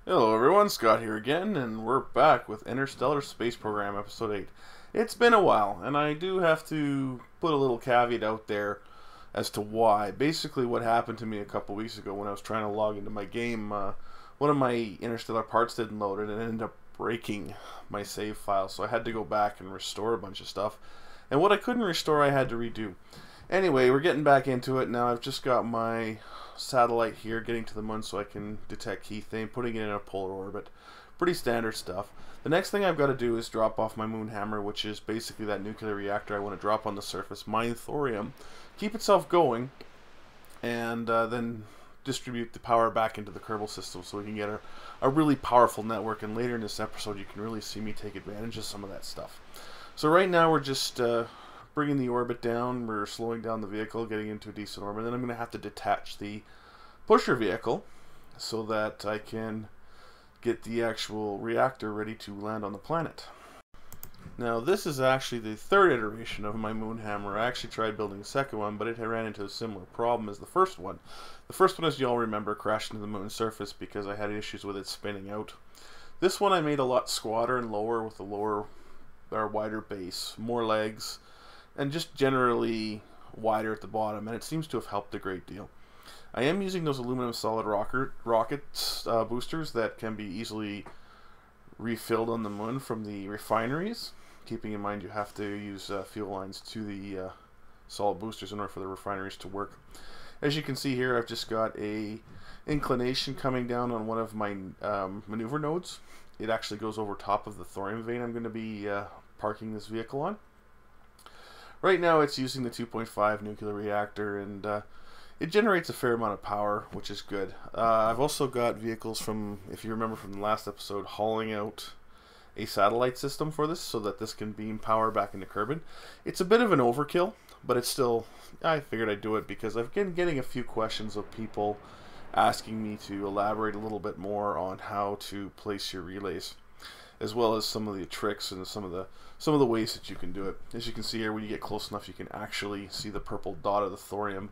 Hello everyone, Scott here again, and we're back with Interstellar Space Program Episode 8. It's been a while, and I do have to put a little caveat out there as to why. Basically what happened to me a couple weeks ago when I was trying to log into my game, one of my Interstellar parts didn't load it and it ended up breaking my save file, so I had to go back and restore a bunch of stuff. And what I couldn't restore I had to redo. Anyway, we're getting back into it now. I've just got my satellite here getting to the moon so I can detect methane, putting it in a polar orbit. Pretty standard stuff. The next thing I've got to do is drop off my moon hammer, which is basically that nuclear reactor I want to drop on the surface, mine thorium, keep itself going, and then distribute the power back into the Kerbal system so we can get a really powerful network. And later in this episode you can really see me take advantage of some of that stuff. So right now we're just bringing the orbit down, we're slowing down the vehicle, getting into a decent orbit, and then I'm going to have to detach the pusher vehicle so that I can get the actual reactor ready to land on the planet. Now this is actually the third iteration of my moon hammer. I actually tried building a second one, but it ran into a similar problem as the first one. The first one, as you all remember, crashed into the moon's surface because I had issues with it spinning out. This one I made a lot squatter and lower with a lower or wider base, more legs, and just generally wider at the bottom, and it seems to have helped a great deal. I am using those aluminum solid rocket boosters that can be easily refilled on the moon from the refineries, keeping in mind you have to use fuel lines to the solid boosters in order for the refineries to work. As you can see here, I've just got a inclination coming down on one of my maneuver nodes. It actually goes over top of the thorium vein I'm going to be parking this vehicle on. Right now it's using the 2.5 nuclear reactor, and it generates a fair amount of power, which is good. I've also got vehicles from, if you remember from the last episode, hauling out a satellite system for this so that this can beam power back into Kerbin. It's a bit of an overkill, but it's still, I figured I'd do it because I've been getting a few questions of people asking me to elaborate a little bit more on how to place your relays, as well as some of the tricks and some of the ways that you can do it. As you can see here, when you get close enough, you can actually see the purple dot of the thorium.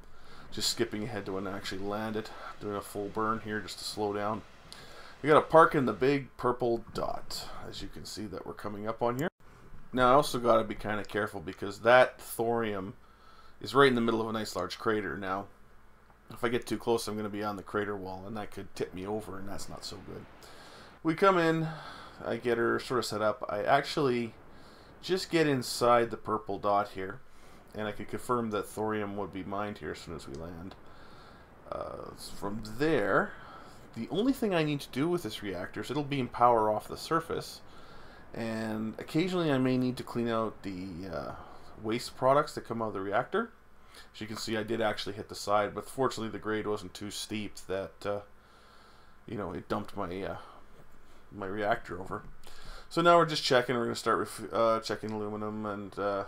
Just skipping ahead to when I actually landed, doing a full burn here just to slow down. We got to park in the big purple dot, as you can see that we're coming up on here. Now I also got to be kind of careful because that thorium is right in the middle of a nice large crater. Now, if I get too close, I'm going to be on the crater wall, and that could tip me over, and that's not so good. We come in, I get her sort of set up. I actually just get inside the purple dot here, and I can confirm that thorium would be mined here as soon as we land. From there, the only thing I need to do with this reactor is it'll beam power off the surface, and occasionally I may need to clean out the waste products that come out of the reactor. As you can see, I did actually hit the side, but fortunately the grade wasn't too steep that you know, it dumped my my reactor over. So now we're just checking. We're going to start checking aluminum and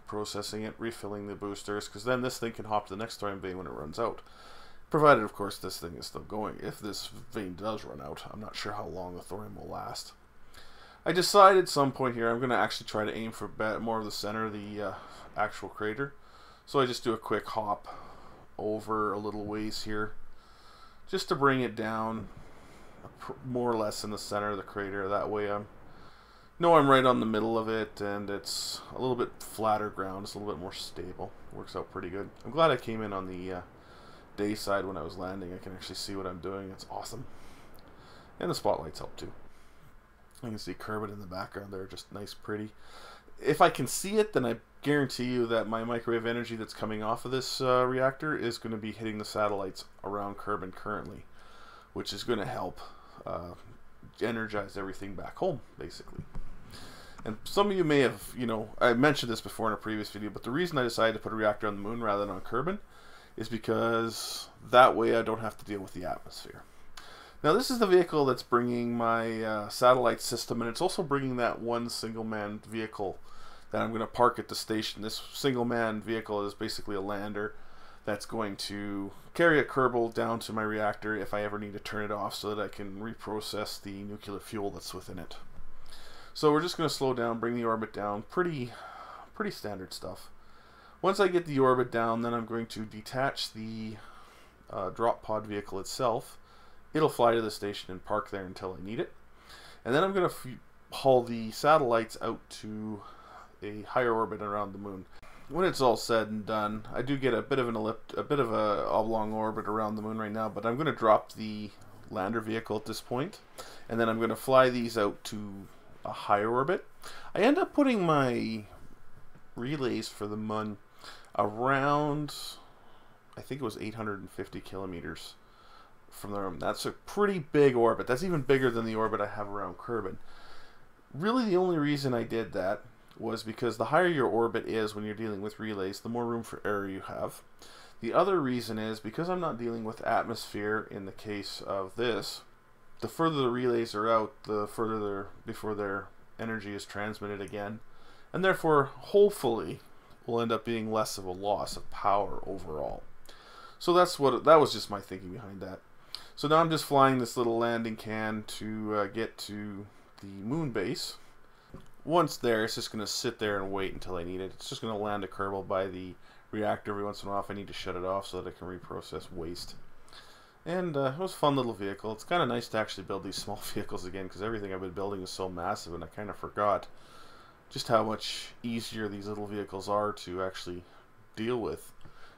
processing it, refilling the boosters, because then this thing can hop to the next thorium vein when it runs out. Provided, of course, this thing is still going. If this vein does run out, I'm not sure how long the thorium will last. I decided at some point here I'm going to actually try to aim for more of the center of the actual crater. So I just do a quick hop over a little ways here, just to bring it down more or less in the center of the crater. That way I'm right on the middle of it, and it's a little bit flatter ground. It's a little bit more stable. Works out pretty good. I'm glad I came in on the day side when I was landing. I can actually see what I'm doing. It's awesome. And the spotlights help too. I can see Kerbin in the background there, just nice, pretty. If I can see it, then I guarantee you that my microwave energy that's coming off of this reactor is going to be hitting the satellites around Kerbin currently, which is going to help energize everything back home, basically. And some of you may have, you know, I mentioned this before in a previous video, but the reason I decided to put a reactor on the moon rather than on Kerbin is because that way I don't have to deal with the atmosphere. Now this is the vehicle that's bringing my satellite system, and it's also bringing that one single-man vehicle that I'm going to park at the station. This single-man vehicle is basically a lander that's going to carry a Kerbal down to my reactor if I ever need to turn it off so that I can reprocess the nuclear fuel that's within it. So we're just going to slow down, bring the orbit down, pretty standard stuff. Once I get the orbit down, then I'm going to detach the drop pod vehicle itself, It'll fly to the station and park there until I need it. And then I'm going to haul the satellites out to a higher orbit around the moon. When it's all said and done, I do get a bit of a oblong orbit around the moon right now, but I'm going to drop the lander vehicle at this point, and then I'm going to fly these out to a higher orbit. I end up putting my relays for the moon around, I think it was 850 kilometers from the room. That's a pretty big orbit. That's even bigger than the orbit I have around Kerbin. Really, the only reason I did that was because the higher your orbit is when you're dealing with relays, the more room for error you have. The other reason is because I'm not dealing with atmosphere in the case of this, the further the relays are out, the further before their energy is transmitted again, and therefore, hopefully, will end up being less of a loss of power overall. So that was just my thinking behind that. So now I'm just flying this little landing can to get to the moon base. Once there, it's just going to sit there and wait until I need it. It's just going to land a Kerbal by the reactor every once in a while if I need to shut it off so that I can reprocess waste. And it was a fun little vehicle. It's kind of nice to actually build these small vehicles again, because everything I've been building is so massive, and I kind of forgot just how much easier these little vehicles are to actually deal with.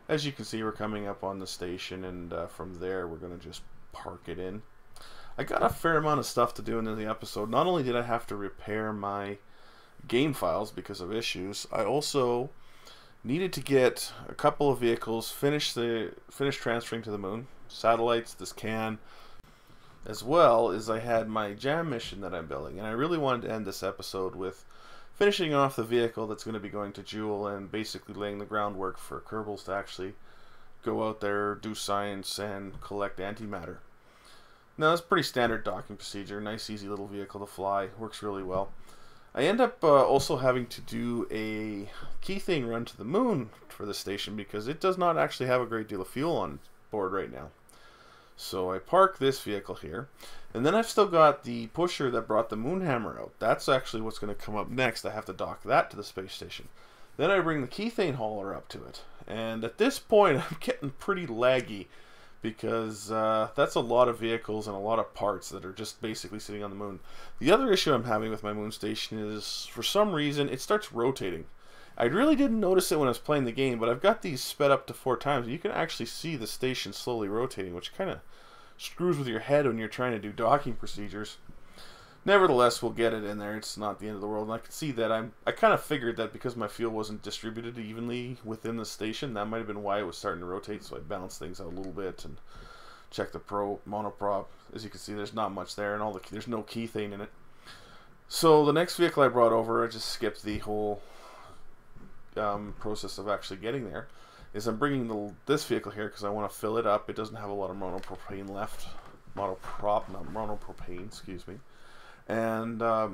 As you can see, we're coming up on the station, and from there we're going to just park it in. I got a fair amount of stuff to do in the episode. Not only did I have to repair my game files because of issues, I also needed to get a couple of vehicles, finish transferring to the moon, satellites, this can, as well as I had my jam mission that I'm building. And I really wanted to end this episode with finishing off the vehicle that's going to be going to Jool and basically laying the groundwork for Kerbals to actually go out there, do science, and collect antimatter. Now, it's a pretty standard docking procedure. Nice, easy little vehicle to fly. Works really well. I end up also having to do a keythane run to the moon for the station because it does not actually have a great deal of fuel on board right now. So I park this vehicle here, and then I've still got the pusher that brought the Moonhammer out. That's actually what's going to come up next. I have to dock that to the space station. Then I bring the keythane hauler up to it, and at this point I'm getting pretty laggy because that's a lot of vehicles and a lot of parts that are just basically sitting on the moon. The other issue I'm having with my moon station is, for some reason, it starts rotating. I really didn't notice it when I was playing the game, but I've got these sped up to 4 times, and you can actually see the station slowly rotating, which kind of screws with your head when you're trying to do docking procedures. Nevertheless, we'll get it in there. It's not the end of the world, and I can see that I kind of figured that because my fuel wasn't distributed evenly within the station, that might have been why it was starting to rotate, so I balanced things out a little bit and checked the monoprop. As you can see, there's not much there, and there's no keythane in it. So the next vehicle I brought over, I just skipped the whole process of actually getting there, is I'm bringing this vehicle here because I want to fill it up. It doesn't have a lot of monopropane left. Monopropane, excuse me. And I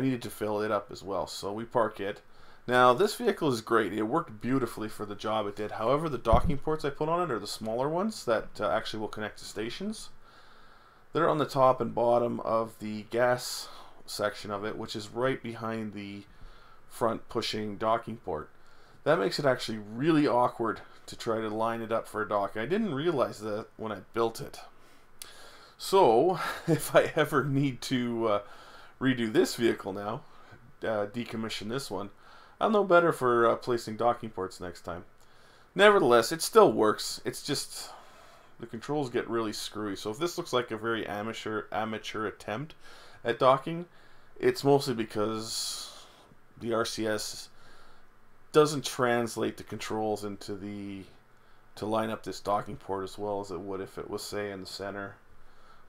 needed to fill it up as well, so we park it. Now, this vehicle is great. It worked beautifully for the job it did. However, the docking ports I put on it are the smaller ones that actually will connect to stations. They're on the top and bottom of the gas section of it, which is right behind the front pushing docking port. That makes it actually really awkward to try to line it up for a dock. I didn't realize that when I built it. So, if I ever need to redo this vehicle now, decommission this one, I'll know better for placing docking ports next time. Nevertheless, it still works. It's just the controls get really screwy. So if this looks like a very amateur attempt at docking, it's mostly because the RCS doesn't translate the controls into to line up this docking port as well as it would if it was, say, in the center,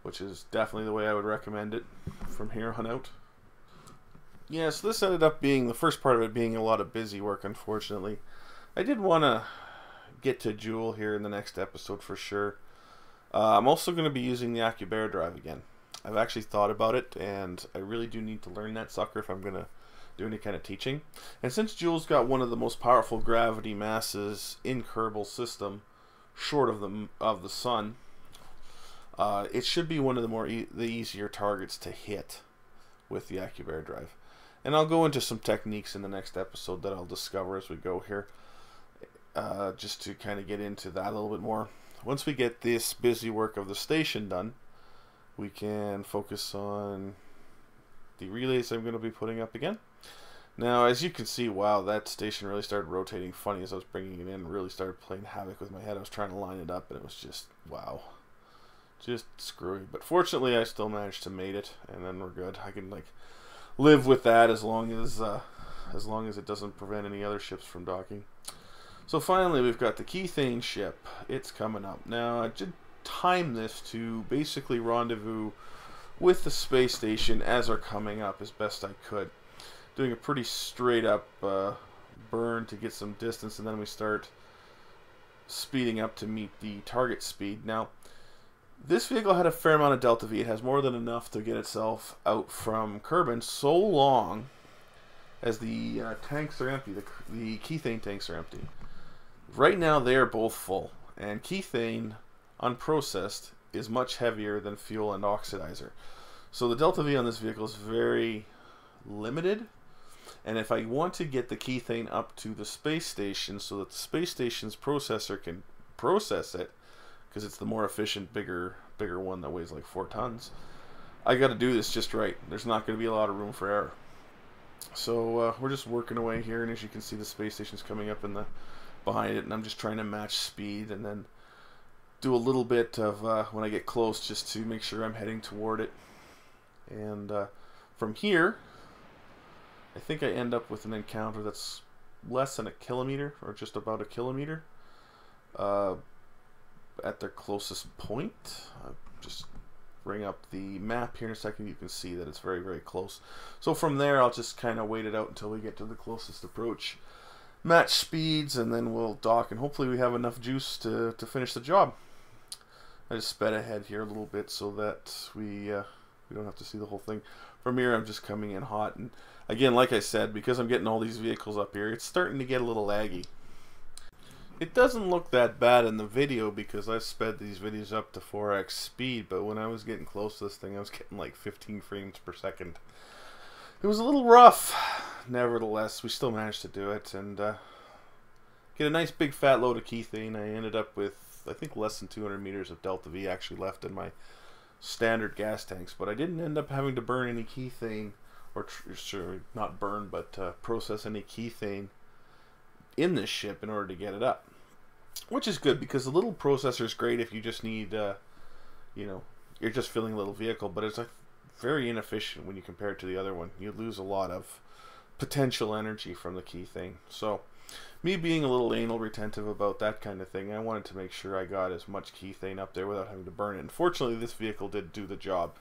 which is definitely the way I would recommend it from here on out. Yeah, so this ended up being, the first part of it being a lot of busy work, unfortunately. I did want to get to Jool here in the next episode for sure. I'm also going to be using the AccuBear drive again. I've actually thought about it, and I really do need to learn that sucker if I'm going to do any kind of teaching. And since Jool's got one of the most powerful gravity masses in Kerbal system, short of the sun, it should be one of the easier targets to hit with the AccuBear drive. And I'll go into some techniques in the next episode that I'll discover as we go here, just to kind of get into that a little bit more. once we get this busy work of the station done, we can focus on the relays I'm going to be putting up again. Now, as you can see, wow, that station really started rotating funny as I was bringing it in. Really started playing havoc with my head. I was trying to line it up, and it was just, wow, just screwy. But fortunately, I still managed to mate it, and then we're good. I can like live with that as long as it doesn't prevent any other ships from docking. So finally, we've got the Kethane ship. It's coming up. Now, I did time this to basically rendezvous with the space station as they're coming up as best I could. Doing a pretty straight up burn to get some distance, and then we start speeding up to meet the target speed. Now, this vehicle had a fair amount of delta V. It has more than enough to get itself out from Kerbin so long as the tanks are empty, the Kethane tanks are empty. Right now they are both full, and Kethane unprocessed is much heavier than fuel and oxidizer. So the delta V on this vehicle is very limited, and if I want to get the Kethane up to the space station so that the space station's processor can process it, because it's the more efficient, bigger one that weighs like 4 tons, I got to do this just right. There's not going to be a lot of room for error. So we're just working away here, and as you can see, the space station's coming up in the behind it, and I'm just trying to match speed and then do a little bit of when I get close, just to make sure I'm heading toward it. And from here, I think I end up with an encounter that's less than a kilometer, or just about a kilometer, at their closest point. I'll just bring up the map here in a second. You can see that it's very, very close. So from there, I'll just kind of wait it out until we get to the closest approach, match speeds, and then we'll dock, and hopefully we have enough juice to finish the job. I just sped ahead here a little bit so that we don't have to see the whole thing. From here, I'm just coming in hot, and again, like I said, because I'm getting all these vehicles up here, it's starting to get a little laggy. It doesn't look that bad in the video because I've sped these videos up to 4x speed, but when I was getting close to this thing, I was getting like 15 frames per second. It was a little rough. Nevertheless, we still managed to do it and get a nice big fat load of Kethane. I ended up with, I think, less than 200 meters of delta V actually left in my standard gas tanks, but I didn't end up having to burn any Kethane, or not burn, but process any Kethane in this ship in order to get it up. Which is good, because the little processor is great if you just need, you know, you're just filling a little vehicle, but it's like very inefficient when you compare it to the other one. You lose a lot of potential energy from the Kethane. So, me being a little anal retentive about that kind of thing, I wanted to make sure I got as much Kethane up there without having to burn it. And fortunately, this vehicle did do the job.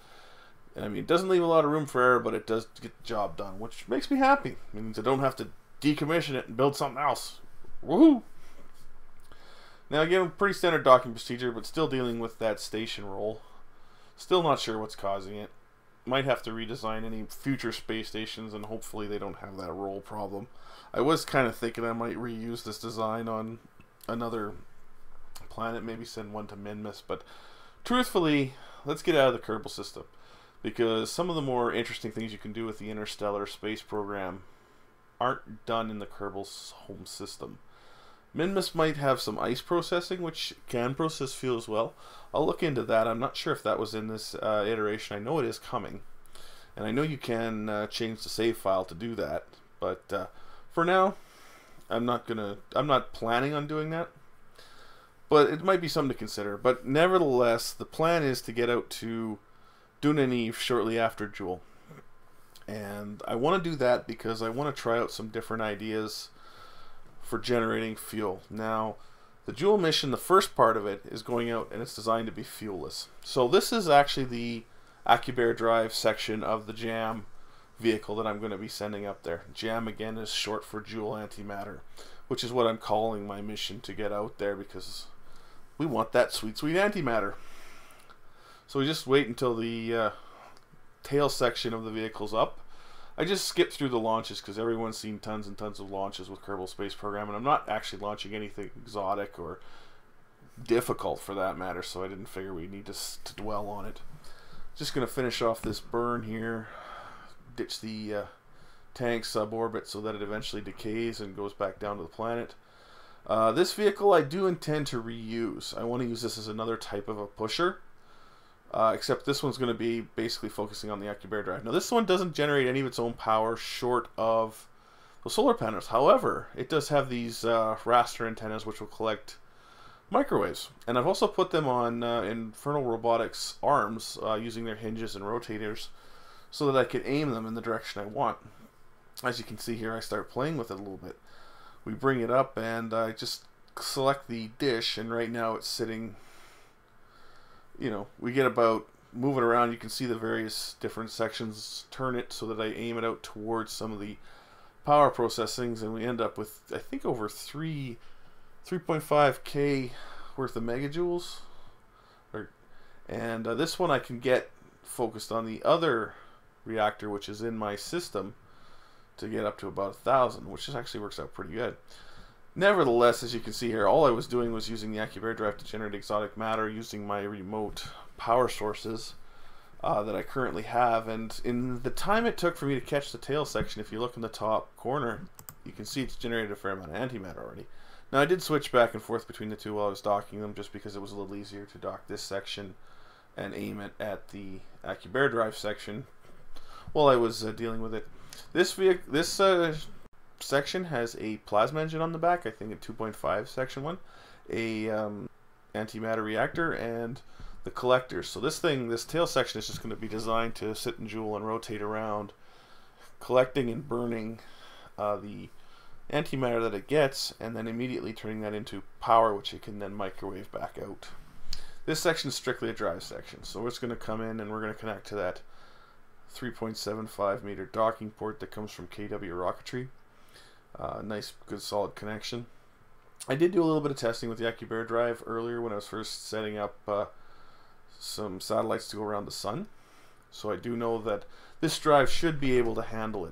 And I mean, it doesn't leave a lot of room for error, but it does get the job done, which makes me happy. It means I don't have to decommission it and build something else. Woohoo! Now again, pretty standard docking procedure, but still dealing with that station roll. Still not sure what's causing it. Might have to redesign any future space stations, and hopefully they don't have that roll problem. I was kind of thinking I might reuse this design on another planet, maybe send one to Minmus, but truthfully, let's get out of the Kerbal system, because some of the more interesting things you can do with the Interstellar space program aren't done in the Kerbal home system. Minmus might have some ice processing, which can process fuel as well. I'll look into that. I'm not sure if that was in this iteration. I know it is coming, and I know you can change the save file to do that. But for now, I'm not planning on doing that. But it might be something to consider. But nevertheless, the plan is to get out to Duna Neve shortly after Jool, and I want to do that because I want to try out some different ideas for generating fuel. Now, the Jool mission, the first part of it, is going out and it's designed to be fuelless. So this is actually the AccuBear drive section of the JAM vehicle that I'm going to be sending up there. JAM, again, is short for Jool Antimatter, which is what I'm calling my mission to get out there, because we want that sweet, sweet antimatter. So we just wait until the tail section of the vehicle's up. I just skipped through the launches because everyone's seen tons and tons of launches with Kerbal Space Program, and I'm not actually launching anything exotic or difficult for that matter, so I didn't figure we need to dwell on it. Just going to finish off this burn here, ditch the tank suborbit so that it eventually decays and goes back down to the planet. This vehicle I do intend to reuse. I want to use this as another type of a pusher. Except this one's going to be basically focusing on the AccuBear drive. Now this one doesn't generate any of its own power short of the solar panels. However, it does have these raster antennas which will collect microwaves. And I've also put them on Infernal Robotics arms using their hinges and rotators so that I can aim them in the direction I want. As you can see here, I start playing with it a little bit. We bring it up and I just select the dish, and right now it's sitting, you know, we get about, move it around, you can see the various different sections, turn it so that I aim it out towards some of the power processings, and we end up with, I think, over 3.5k worth of megajoules. And this one I can get focused on the other reactor, which is in my system, to get up to about 1,000, which just actually works out pretty good. Nevertheless, as you can see here, all I was doing was using the AccuBear drive to generate exotic matter using my remote power sources that I currently have. And in the time it took for me to catch the tail section, if you look in the top corner, you can see it's generated a fair amount of antimatter already. Now I did switch back and forth between the two while I was docking them, just because it was a little easier to dock this section and aim it at the AccuBear drive section while I was dealing with it. This section has a plasma engine on the back, I think a 2.5 section one, a antimatter reactor, and the collectors. So this tail section is just going to be designed to sit in Jool and rotate around, collecting and burning the antimatter that it gets, and then immediately turning that into power, which it can then microwave back out. This section is strictly a drive section, so it's going to come in and we're going to connect to that 3.75 meter docking port that comes from KW Rocketry. Nice, good, solid connection. I did do a little bit of testing with the AccuBear drive earlier when I was first setting up some satellites to go around the sun. So I do know that this drive should be able to handle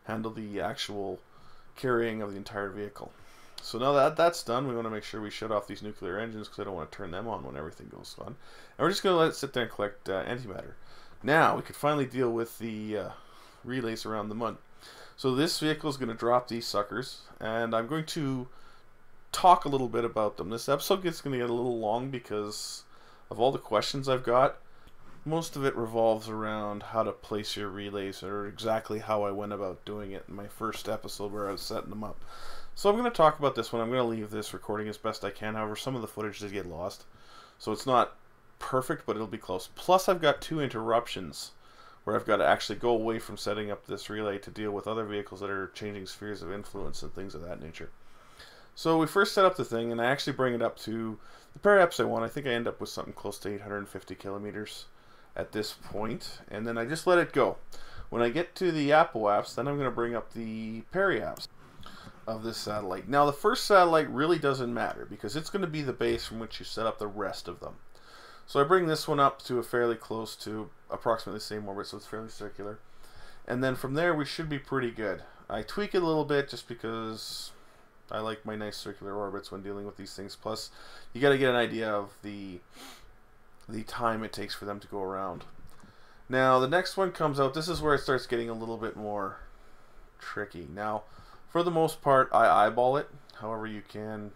the actual carrying of the entire vehicle. So now that that's done, we want to make sure we shut off these nuclear engines because I don't want to turn them on when everything goes on. And we're just going to let it sit there and collect antimatter. Now we could finally deal with the relays around the Mun. So this vehicle is going to drop these suckers, and I'm going to talk a little bit about them. This episode is going to get a little long because of all the questions I've got. Most of it revolves around how to place your relays, or exactly how I went about doing it in my first episode where I was setting them up. So I'm going to talk about this one. I'm going to leave this recording as best I can. However, some of the footage did get lost, so it's not perfect, but it'll be close. Plus, I've got 2 interruptions where I've got to actually go away from setting up this relay to deal with other vehicles that are changing spheres of influence and things of that nature. So we first set up the thing, and I actually bring it up to the periaps I want. I think I end up with something close to 850 kilometers at this point, and then I just let it go. When I get to the apoaps, then I'm going to bring up the periaps of this satellite. Now the first satellite really doesn't matter because it's going to be the base from which you set up the rest of them. So I bring this one up to a fairly close to approximately the same orbit, so it's fairly circular. And then from there we should be pretty good. I tweak it a little bit just because I like my nice circular orbits when dealing with these things. Plus, you got to get an idea of the time it takes for them to go around. Now the next one comes out. This is where it starts getting a little bit more tricky. Now, for the most part, I eyeball it. However, you can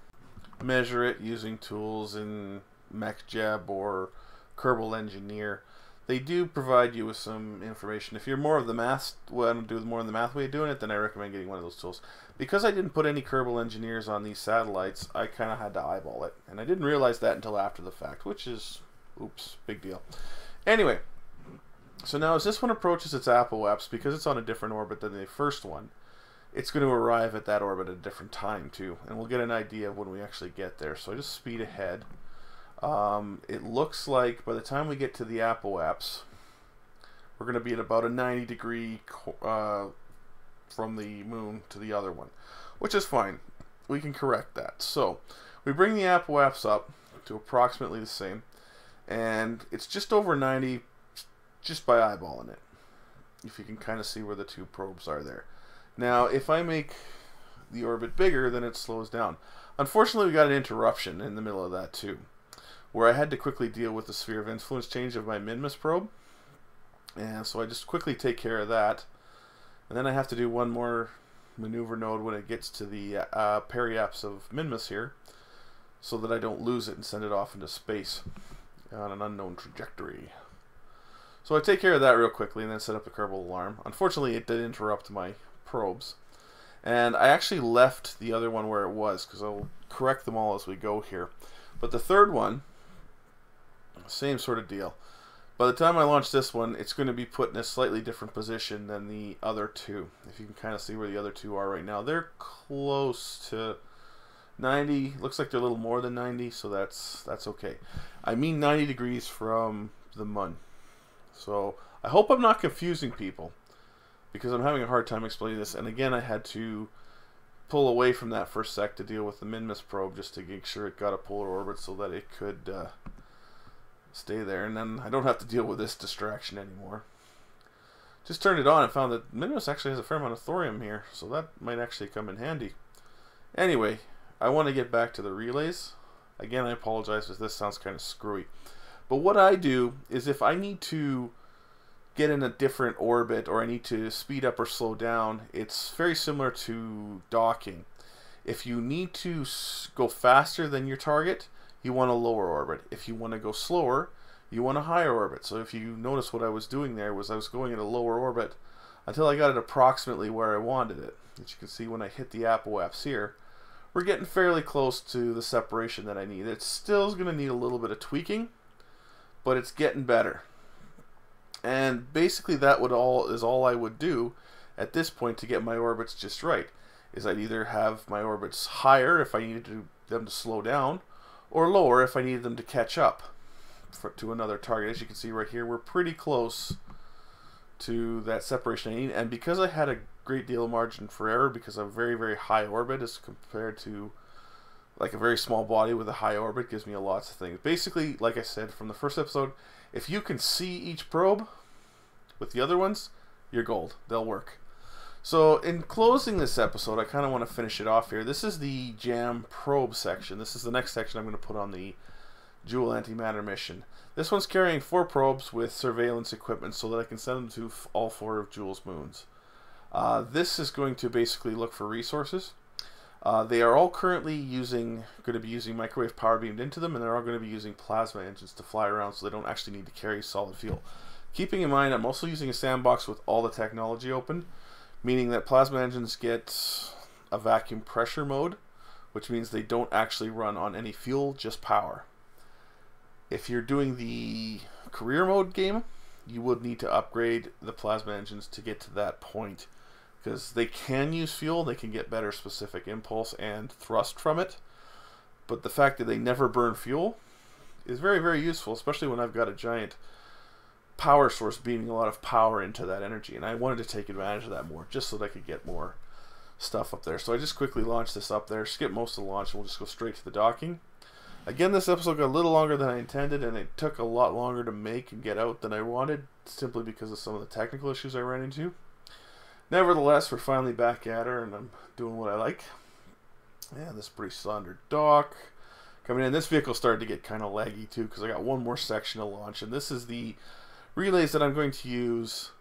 measure it using tools in MechJeb or Kerbal Engineer. They do provide you with some information. If you're more of the math, want to do more of the math way of doing it, then I recommend getting one of those tools. Because I didn't put any Kerbal Engineers on these satellites, I kind of had to eyeball it, and I didn't realize that until after the fact, which is, oops, big deal. Anyway, so now as this one approaches its apoaps, because it's on a different orbit than the first one, it's going to arrive at that orbit at a different time too, and we'll get an idea of when we actually get there. So I just speed ahead. It looks like by the time we get to the apoaps, we're going to be at about a 90-degree from the moon to the other one, which is fine. We can correct that. So we bring the apoaps up to approximately the same, and it's just over 90 just by eyeballing it, if you can kind of see where the 2 probes are there. Now if I make the orbit bigger, then it slows down. Unfortunately, we got an interruption in the middle of that too, where I had to quickly deal with the sphere of influence change of my Minmus probe. And so I just quickly take care of that. And then I have to do one more maneuver node when it gets to the periapse of Minmus here, so that I don't lose it and send it off into space on an unknown trajectory. So I take care of that real quickly and then set up the Kerbal alarm. Unfortunately, it did interrupt my probes. And I actually left the other one where it was, because I'll correct them all as we go here. But the third one, same sort of deal. By the time I launch this one, it's going to be put in a slightly different position than the other two. If you can kind of see where the other two are right now. They're close to 90. Looks like they're a little more than 90, so that's okay. I mean 90 degrees from the Mun. So I hope I'm not confusing people, because I'm having a hard time explaining this. And again, I had to pull away from that for a sec to deal with the Minmus probe, just to make sure it got a polar orbit so that it could stay there. And then I don't have to deal with this distraction anymore. Just turned it on and found that Minmus actually has a fair amount of thorium here, so that might actually come in handy. Anyway, I want to get back to the relays. Again, I apologize if this sounds kind of screwy. But what I do is, if I need to get in a different orbit, or I need to speed up or slow down, it's very similar to docking. If you need to go faster than your target, you want a lower orbit. If you want to go slower, you want a higher orbit. So if you notice, what I was doing there was I was going in a lower orbit until I got it approximately where I wanted it. As you can see, when I hit the apoapse here, we're getting fairly close to the separation that I need. It still is going to need a little bit of tweaking, but it's getting better. And basically that is all I would do at this point to get my orbits just right. Is I'd either have my orbits higher if I needed them to slow down, or lower if I needed them to catch up to another target. As you can see right here, we're pretty close to that separation I need. And because I had a great deal of margin for error, because I'm very, very high orbit as compared to like a very small body with a high orbit, gives me lots of things. Basically, like I said from the first episode, if you can see each probe with the other ones, you're gold. They'll work. So in closing this episode, I kind of want to finish it off here. This is the JAM probe section. This is the next section I'm going to put on the Jool antimatter mission. This one's carrying 4 probes with surveillance equipment so that I can send them to all 4 of Jool's moons. This is going to basically look for resources. They are all currently going to be using microwave power beamed into them, and they're all going to be using plasma engines to fly around, so they don't actually need to carry solid fuel. Keeping in mind, I'm also using a sandbox with all the technology open, meaning that plasma engines get a vacuum pressure mode, which means they don't actually run on any fuel, just power. If you're doing the career mode game, you would need to upgrade the plasma engines to get to that point, because they can use fuel, they can get better specific impulse and thrust from it, but the fact that they never burn fuel is very, very useful, especially when I've got a giant power source beaming a lot of power into that energy, and I wanted to take advantage of that more, just so that I could get more stuff up there. So I just quickly launched this up there, skip most of the launch, and we'll just go straight to the docking. Again, this episode got a little longer than I intended, and it took a lot longer to make and get out than I wanted, simply because of some of the technical issues I ran into. Nevertheless, we're finally back at her, and I'm doing what I like. And this pretty standard dock. Coming in, this vehicle started to get kind of laggy too, because I got one more section to launch, and this is the relays that I'm going to use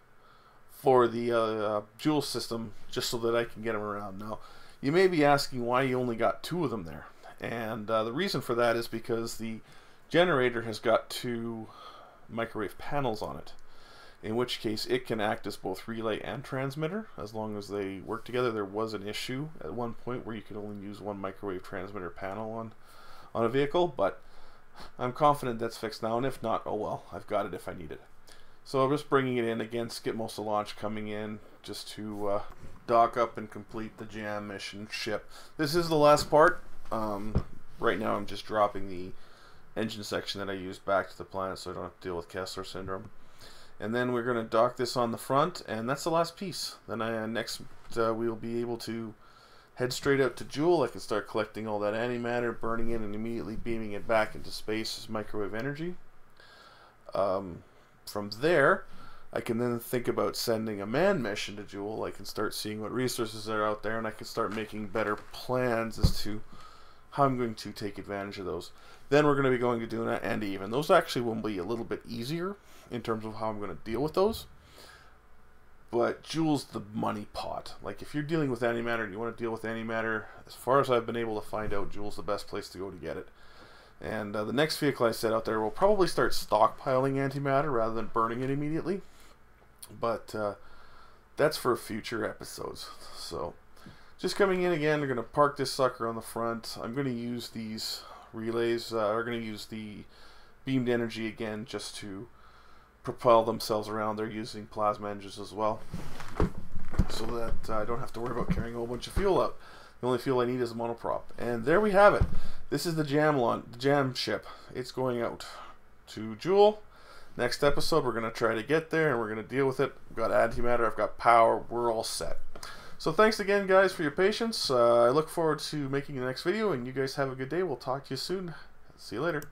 for the Jool system, just so that I can get them around. Now, you may be asking why you only got 2 of them there, and the reason for that is because the generator has got 2 microwave panels on it, in which case it can act as both relay and transmitter as long as they work together. There was an issue at one point where you could only use 1 microwave transmitter panel on a vehicle, but I'm confident that's fixed now, and if not, oh well, I've got it if I need it. So I'm just bringing it in again, skip most of the launch, coming in just to dock up and complete the JAM mission ship. This is the last part. Right now I'm just dropping the engine section that I used back to the planet so I don't have to deal with Kessler syndrome. And then we're going to dock this on the front, and that's the last piece. Then next we'll be able to head straight out to Jool. I can start collecting all that antimatter, burning it, and immediately beaming it back into space as microwave energy. From there, I can then think about sending a manned mission to Jool. I can start seeing what resources are out there, and I can start making better plans as to how I'm going to take advantage of those. Then we're going to be going to Duna and Even. Those actually will be a little bit easier in terms of how I'm going to deal with those. but Jool's the money pot. Like, if you're dealing with antimatter and you want to deal with antimatter, as far as I've been able to find out, Jool's the best place to go to get it. And the next vehicle I set out there will probably start stockpiling antimatter rather than burning it immediately. But that's for future episodes. So, just coming in again, we're going to park this sucker on the front. I'm going to use these relays, we're going to use the beamed energy again just to propel themselves around. They're using plasma engines as well, so that I don't have to worry about carrying a whole bunch of fuel out. The only fuel I need is a monoprop. And there we have it. This is the jam ship. It's going out to Jool. Next episode, we're going to try to get there, and we're going to deal with it. I've got antimatter, I've got power, we're all set. So thanks again, guys, for your patience. I look forward to making the next video, and you guys have a good day. We'll talk to you soon. See you later.